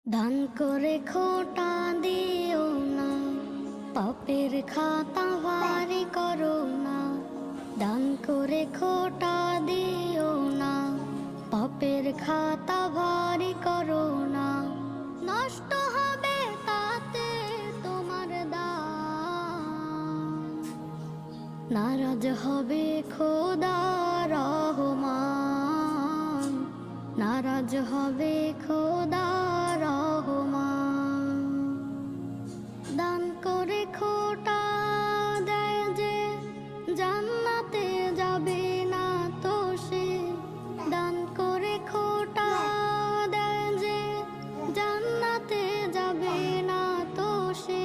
দান করে খোটা দিও না, পাপের খাতা ভারী করো না। দান করে খোটা দিও না, পাপের খাতা ভারী করো না। নষ্ট হবে তাতে তোমার দান, নারাজ হবে খোদা রহমান, নারাজ হবে খোদা রহমান। দান করে খোটা দেয় যে জান্নাতে যাবে না তো সে। দান করে খোটা দেয় যে জান্নাতে যাবে না তো সে।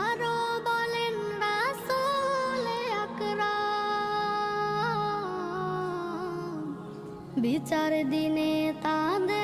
আরো বলেন রাসূলে আকরাম, বিচার দিনে তাদের